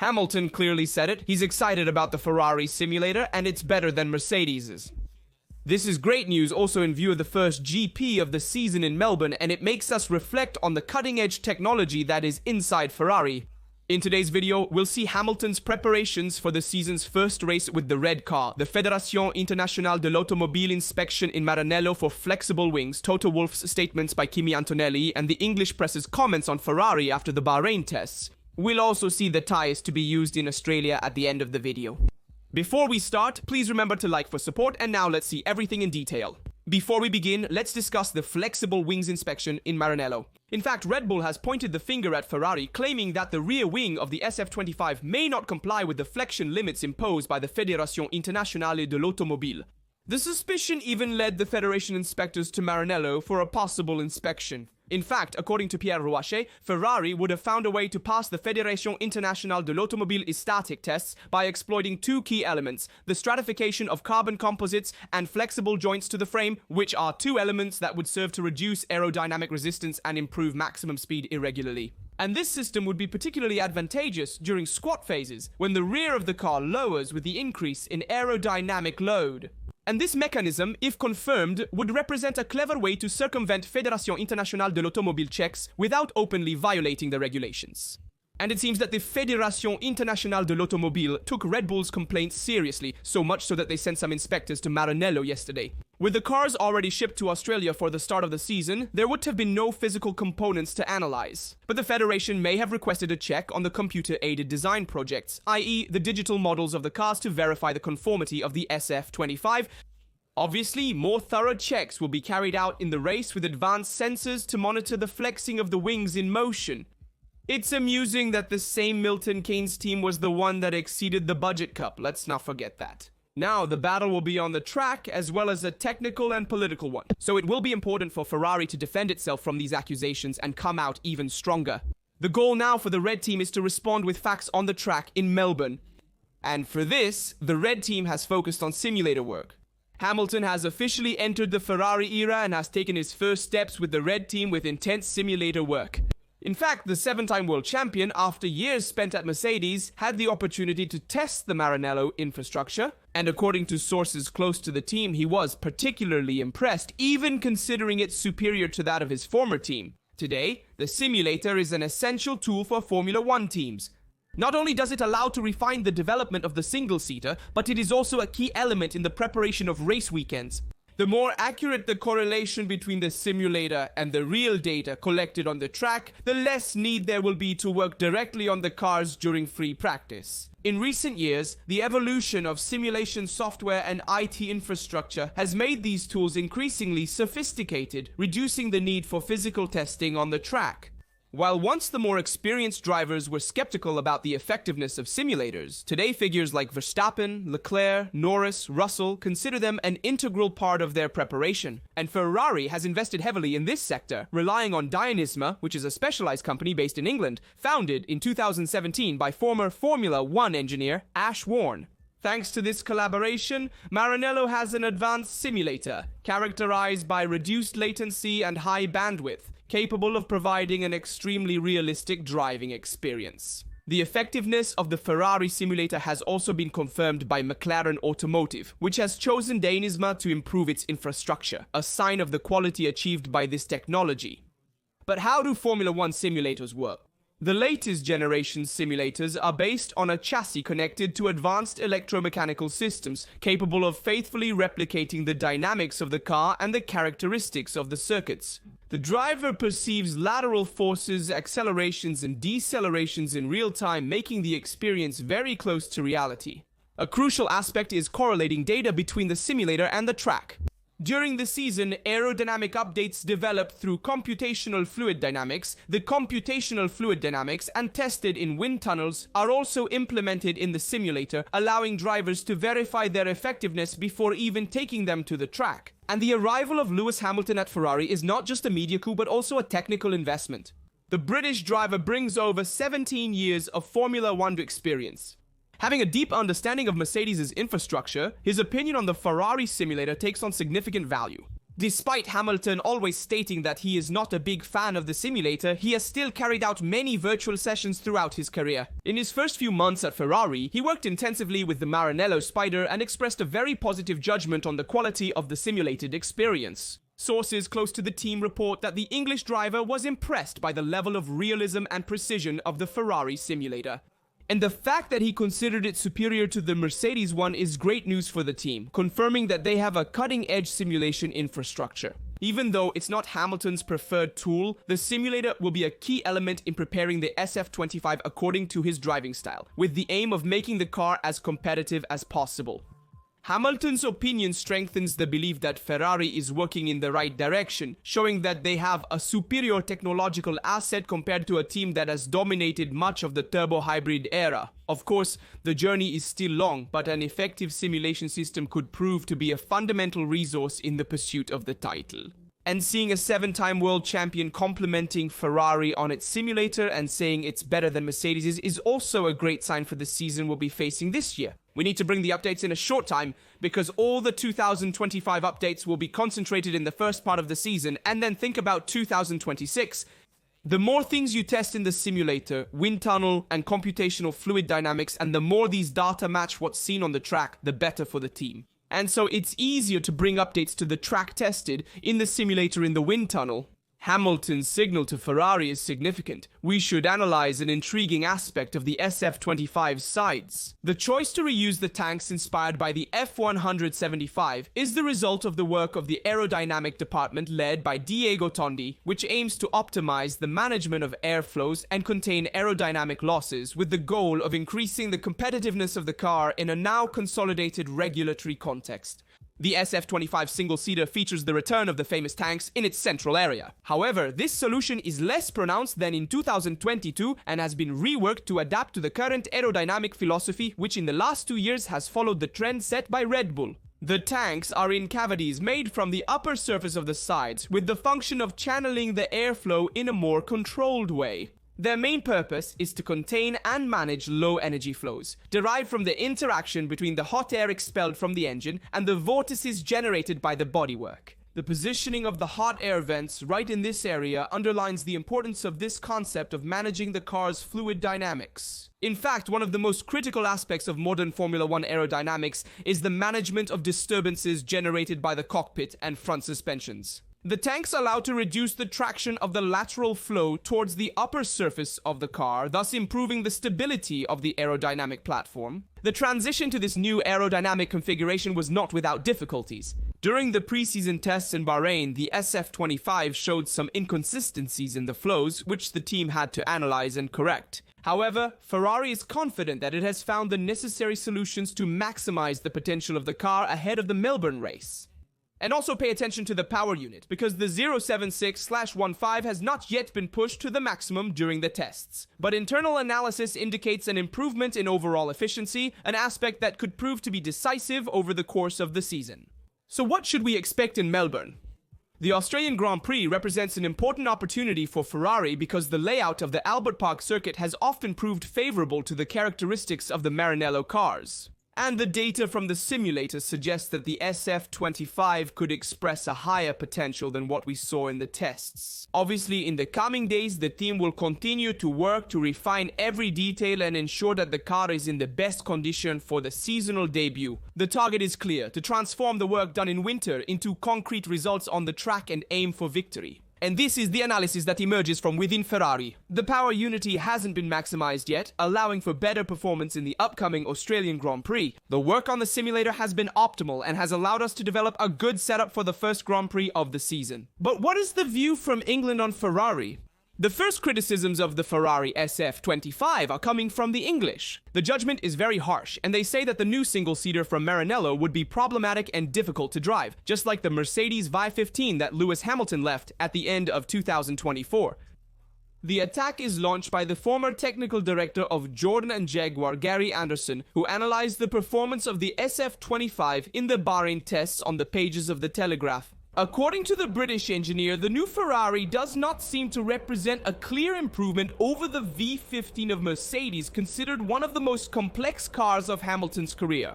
Hamilton clearly said it. He's excited about the Ferrari simulator and it's better than Mercedes's. This is great news also in view of the first GP of the season in Melbourne, and it makes us reflect on the cutting-edge technology that is inside Ferrari. In today's video, we'll see Hamilton's preparations for the season's first race with the red car, the Fédération Internationale de l'Automobile inspection in Maranello for flexible wings, Toto Wolff's statements by Kimi Antonelli, and the English press's comments on Ferrari after the Bahrain tests. We'll also see the tyres to be used in Australia at the end of the video. Before we start, please remember to like for support, and now let's see everything in detail. Before we begin, let's discuss the flexible wings inspection in Maranello. In fact, Red Bull has pointed the finger at Ferrari, claiming that the rear wing of the SF25 may not comply with the flexion limits imposed by the Fédération Internationale de l'Automobile. The suspicion even led the Federation inspectors to Maranello for a possible inspection. In fact, according to Pierre Rouachet, Ferrari would have found a way to pass the Fédération Internationale de l'Automobile static tests by exploiting two key elements, the stratification of carbon composites and flexible joints to the frame, which are two elements that would serve to reduce aerodynamic resistance and improve maximum speed irregularly. And this system would be particularly advantageous during squat phases, when the rear of the car lowers with the increase in aerodynamic load. And this mechanism, if confirmed, would represent a clever way to circumvent Fédération Internationale de l'Automobile checks without openly violating the regulations. And it seems that the Fédération Internationale de l'Automobile took Red Bull's complaints seriously, so much so that they sent some inspectors to Maranello yesterday. With the cars already shipped to Australia for the start of the season, there would have been no physical components to analyze. But the Federation may have requested a check on the computer-aided design projects, i.e. the digital models of the cars to verify the conformity of the SF25. Obviously, more thorough checks will be carried out in the race with advanced sensors to monitor the flexing of the wings in motion. It's amusing that the same Milton Keynes team was the one that exceeded the budget cup, let's not forget that. Now, the battle will be on the track as well as a technical and political one. So it will be important for Ferrari to defend itself from these accusations and come out even stronger. The goal now for the red team is to respond with facts on the track in Melbourne. And for this, the red team has focused on simulator work. Hamilton has officially entered the Ferrari era and has taken his first steps with the red team with intense simulator work. In fact, the 7-time world champion, after years spent at Mercedes, had the opportunity to test the Maranello infrastructure, and according to sources close to the team, he was particularly impressed, even considering it superior to that of his former team. Today, the simulator is an essential tool for Formula One teams. Not only does it allow to refine the development of the single-seater, but it is also a key element in the preparation of race weekends. The more accurate the correlation between the simulator and the real data collected on the track, the less need there will be to work directly on the cars during free practice. In recent years, the evolution of simulation software and IT infrastructure has made these tools increasingly sophisticated, reducing the need for physical testing on the track. While once the more experienced drivers were skeptical about the effectiveness of simulators, today figures like Verstappen, Leclerc, Norris, Russell consider them an integral part of their preparation. And Ferrari has invested heavily in this sector, relying on Dionysma, which is a specialized company based in England, founded in 2017 by former Formula One engineer Ash Warne. Thanks to this collaboration, Maranello has an advanced simulator, characterized by reduced latency and high bandwidth, capable of providing an extremely realistic driving experience. The effectiveness of the Ferrari simulator has also been confirmed by McLaren Automotive, which has chosen Dionysma to improve its infrastructure, a sign of the quality achieved by this technology. But how do Formula One simulators work? The latest generation simulators are based on a chassis connected to advanced electromechanical systems, capable of faithfully replicating the dynamics of the car and the characteristics of the circuits. The driver perceives lateral forces, accelerations, and decelerations in real time, making the experience very close to reality. A crucial aspect is correlating data between the simulator and the track. During the season, aerodynamic updates developed through computational fluid dynamics, and tested in wind tunnels are also implemented in the simulator, allowing drivers to verify their effectiveness before even taking them to the track. And the arrival of Lewis Hamilton at Ferrari is not just a media coup, but also a technical investment. The British driver brings over 17 years of Formula One experience. Having a deep understanding of Mercedes' infrastructure, his opinion on the Ferrari simulator takes on significant value. Despite Hamilton always stating that he is not a big fan of the simulator, he has still carried out many virtual sessions throughout his career. In his first few months at Ferrari, he worked intensively with the Maranello Spider and expressed a very positive judgment on the quality of the simulated experience. Sources close to the team report that the English driver was impressed by the level of realism and precision of the Ferrari simulator. And the fact that he considered it superior to the Mercedes one is great news for the team, confirming that they have a cutting-edge simulation infrastructure. Even though it's not Hamilton's preferred tool, the simulator will be a key element in preparing the SF25 according to his driving style, with the aim of making the car as competitive as possible. Hamilton's opinion strengthens the belief that Ferrari is working in the right direction, showing that they have a superior technological asset compared to a team that has dominated much of the turbo-hybrid era. Of course, the journey is still long, but an effective simulation system could prove to be a fundamental resource in the pursuit of the title. And seeing a 7-time world champion complimenting Ferrari on its simulator and saying it's better than Mercedes is also a great sign for the season we'll be facing this year. We need to bring the updates in a short time because all the 2025 updates will be concentrated in the first part of the season, and then think about 2026. The more things you test in the simulator, wind tunnel and computational fluid dynamics, and the more these data match what's seen on the track, the better for the team. And so it's easier to bring updates to the track tested in the simulator in the wind tunnel. Hamilton's signal to Ferrari is significant. We should analyze an intriguing aspect of the SF25's sides. The choice to reuse the tanks inspired by the F175 is the result of the work of the Aerodynamic department led by Diego Tondi, which aims to optimize the management of airflows and contain aerodynamic losses with the goal of increasing the competitiveness of the car in a now consolidated regulatory context. The SF25 single-seater features the return of the famous tanks in its central area. However, this solution is less pronounced than in 2022 and has been reworked to adapt to the current aerodynamic philosophy, which in the last 2 years has followed the trend set by Red Bull. The tanks are in cavities made from the upper surface of the sides, with the function of channeling the airflow in a more controlled way. Their main purpose is to contain and manage low energy flows, derived from the interaction between the hot air expelled from the engine and the vortices generated by the bodywork. The positioning of the hot air vents right in this area underlines the importance of this concept of managing the car's fluid dynamics. In fact, one of the most critical aspects of modern Formula 1 aerodynamics is the management of disturbances generated by the cockpit and front suspensions. The tanks allow to reduce the traction of the lateral flow towards the upper surface of the car, thus improving the stability of the aerodynamic platform. The transition to this new aerodynamic configuration was not without difficulties. During the pre-season tests in Bahrain, the SF25 showed some inconsistencies in the flows, which the team had to analyze and correct. However, Ferrari is confident that it has found the necessary solutions to maximize the potential of the car ahead of the Melbourne race. And also pay attention to the power unit, because the 076/15 has not yet been pushed to the maximum during the tests. But internal analysis indicates an improvement in overall efficiency, an aspect that could prove to be decisive over the course of the season. So what should we expect in Melbourne? The Australian Grand Prix represents an important opportunity for Ferrari because the layout of the Albert Park circuit has often proved favorable to the characteristics of the Maranello cars. And the data from the simulator suggests that the SF25 could express a higher potential than what we saw in the tests. Obviously, in the coming days, the team will continue to work to refine every detail and ensure that the car is in the best condition for the seasonal debut. The target is clear: to transform the work done in winter into concrete results on the track and aim for victory. And this is the analysis that emerges from within Ferrari. The power unity hasn't been maximized yet, allowing for better performance in the upcoming Australian Grand Prix. The work on the simulator has been optimal and has allowed us to develop a good setup for the first Grand Prix of the season. But what is the view from England on Ferrari? The first criticisms of the Ferrari SF25 are coming from the English. The judgment is very harsh, and they say that the new single-seater from Maranello would be problematic and difficult to drive, just like the Mercedes V15 that Lewis Hamilton left at the end of 2024. The attack is launched by the former technical director of Jordan and Jaguar, Gary Anderson, who analyzed the performance of the SF25 in the Bahrain tests on the pages of the Telegraph. According to the British engineer, the new Ferrari does not seem to represent a clear improvement over the V15 of Mercedes, considered one of the most complex cars of Hamilton's career.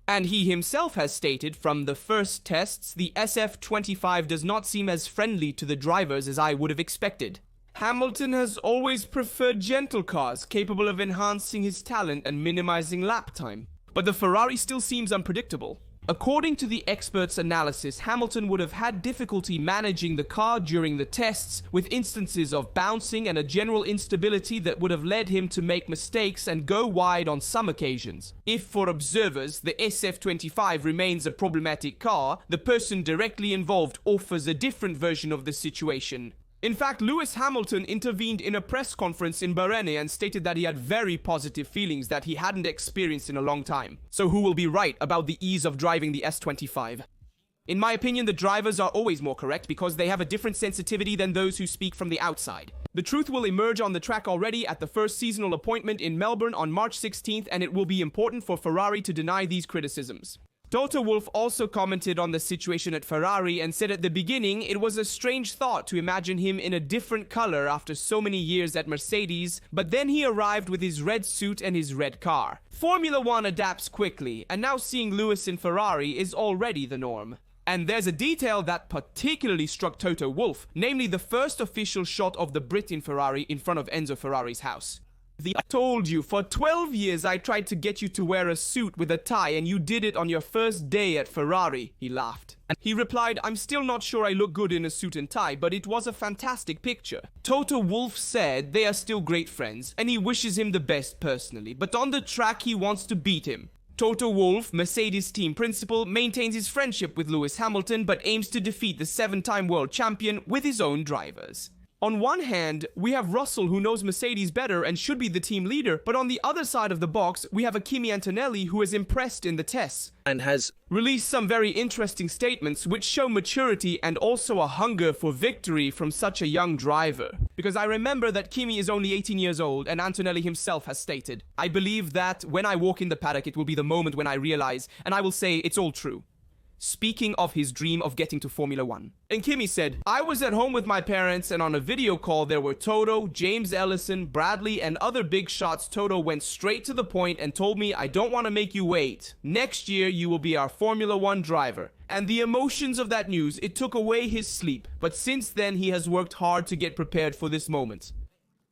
And he himself has stated from the first tests, the SF25 does not seem as friendly to the drivers as I would have expected. Hamilton has always preferred gentle cars, capable of enhancing his talent and minimizing lap time. But the Ferrari still seems unpredictable. According to the experts' analysis, Hamilton would have had difficulty managing the car during the tests, with instances of bouncing and a general instability that would have led him to make mistakes and go wide on some occasions. If, for observers, the SF25 remains a problematic car, the person directly involved offers a different version of the situation. In fact, Lewis Hamilton intervened in a press conference in Bahrain and stated that he had very positive feelings that he hadn't experienced in a long time. So who will be right about the ease of driving the S25? In my opinion, the drivers are always more correct because they have a different sensitivity than those who speak from the outside. The truth will emerge on the track already at the first seasonal appointment in Melbourne on March 16th, and it will be important for Ferrari to deny these criticisms. Toto Wolff also commented on the situation at Ferrari and said at the beginning it was a strange thought to imagine him in a different color after so many years at Mercedes, but then he arrived with his red suit and his red car. Formula One adapts quickly, and now seeing Lewis in Ferrari is already the norm. And there's a detail that particularly struck Toto Wolff, namely the first official shot of the Brit in Ferrari in front of Enzo Ferrari's house. I told you, for 12 years I tried to get you to wear a suit with a tie and you did it on your first day at Ferrari, he laughed. And he replied, I'm still not sure I look good in a suit and tie, but it was a fantastic picture. Toto Wolff said they are still great friends and he wishes him the best personally, but on the track he wants to beat him. Toto Wolff, Mercedes team principal, maintains his friendship with Lewis Hamilton but aims to defeat the 7-time world champion with his own drivers. On one hand, we have Russell who knows Mercedes better and should be the team leader, but on the other side of the box, we have a Kimi Antonelli who is impressed in the tests and has released some very interesting statements which show maturity and also a hunger for victory from such a young driver. Because I remember that Kimi is only 18 years old and Antonelli himself has stated, I believe that when I walk in the paddock it will be the moment when I realize, and I will say it's all true. Speaking of his dream of getting to Formula One. And Kimi said, I was at home with my parents and on a video call there were Toto, James Ellison, Bradley and other big shots. Toto went straight to the point and told me, I don't want to make you wait. Next year you will be our Formula One driver. And the emotions of that news, it took away his sleep. But since then he has worked hard to get prepared for this moment.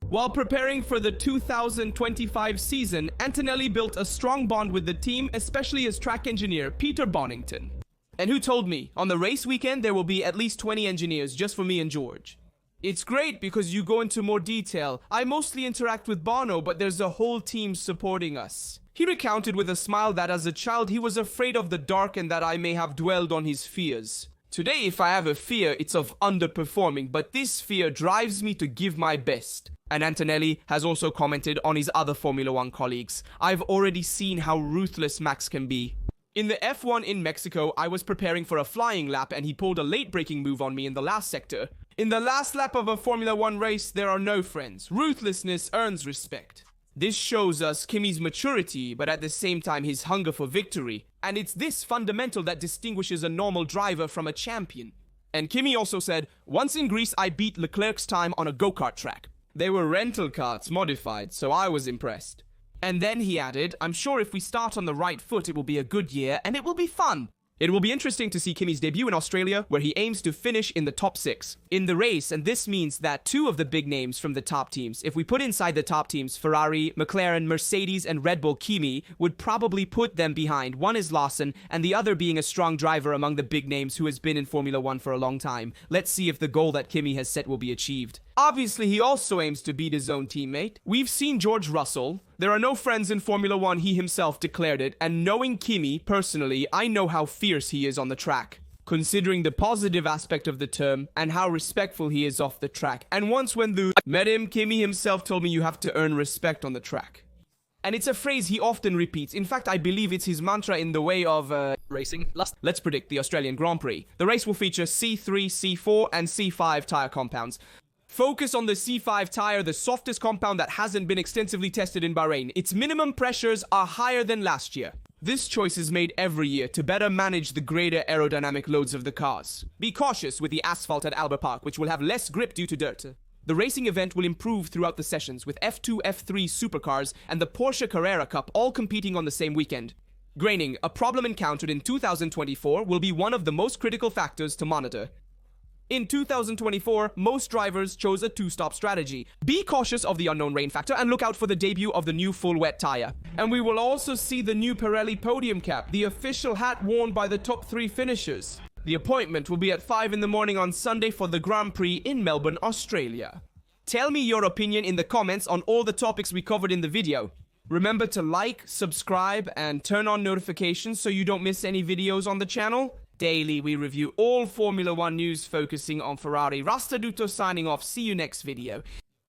While preparing for the 2025 season, Antonelli built a strong bond with the team, especially his track engineer, Peter Bonington. And who told me, on the race weekend there will be at least 20 engineers just for me and George. It's great because you go into more detail. I mostly interact with Bono, but there's a whole team supporting us. He recounted with a smile that as a child he was afraid of the dark and that I may have dwelled on his fears. Today if I have a fear, it's of underperforming, but this fear drives me to give my best. And Antonelli has also commented on his other Formula One colleagues. I've already seen how ruthless Max can be. In the F1 in Mexico, I was preparing for a flying lap and he pulled a late braking move on me in the last sector. In the last lap of a Formula One race, there are no friends. Ruthlessness earns respect. This shows us Kimi's maturity, but at the same time his hunger for victory. And it's this fundamental that distinguishes a normal driver from a champion. And Kimi also said, once in Greece I beat Leclerc's time on a go-kart track. They were rental karts modified, so I was impressed. And then he added, I'm sure if we start on the right foot it will be a good year and it will be fun. It will be interesting to see Kimi's debut in Australia, where he aims to finish in the top 6 in the race, and this means that 2 of the big names from the top teams, if we put inside the top teams Ferrari, McLaren, Mercedes and Red Bull, Kimi would probably put them behind. One is Lawson and the other being a strong driver among the big names who has been in Formula One for a long time. Let's see if the goal that Kimi has set will be achieved. Obviously, he also aims to beat his own teammate. We've seen George Russell. There are no friends in Formula One, he himself declared it, and knowing Kimi personally, I know how fierce he is on the track, considering the positive aspect of the term and how respectful he is off the track. And once when I met him, Kimi himself told me you have to earn respect on the track. And it's a phrase he often repeats. In fact, I believe it's his mantra in the way of racing. Let's predict the Australian Grand Prix. The race will feature C3, C4 and C5 tyre compounds. Focus on the C5 tyre, the softest compound that hasn't been extensively tested in Bahrain. Its minimum pressures are higher than last year. This choice is made every year to better manage the greater aerodynamic loads of the cars. Be cautious with the asphalt at Albert Park, which will have less grip due to dirt. The racing event will improve throughout the sessions, with F2, F3 supercars and the Porsche Carrera Cup all competing on the same weekend. Graining, a problem encountered in 2024, will be one of the most critical factors to monitor. In 2024, most drivers chose a two-stop strategy. Be cautious of the unknown rain factor and look out for the debut of the new full wet tire. And we will also see the new Pirelli podium cap, the official hat worn by the top 3 finishers. The appointment will be at 5 in the morning on Sunday for the Grand Prix in Melbourne, Australia. Tell me your opinion in the comments on all the topics we covered in the video. Remember to like, subscribe, and turn on notifications so you don't miss any videos on the channel. Daily, we review all Formula 1 news focusing on Ferrari. Rasta Duto signing off. See you next video.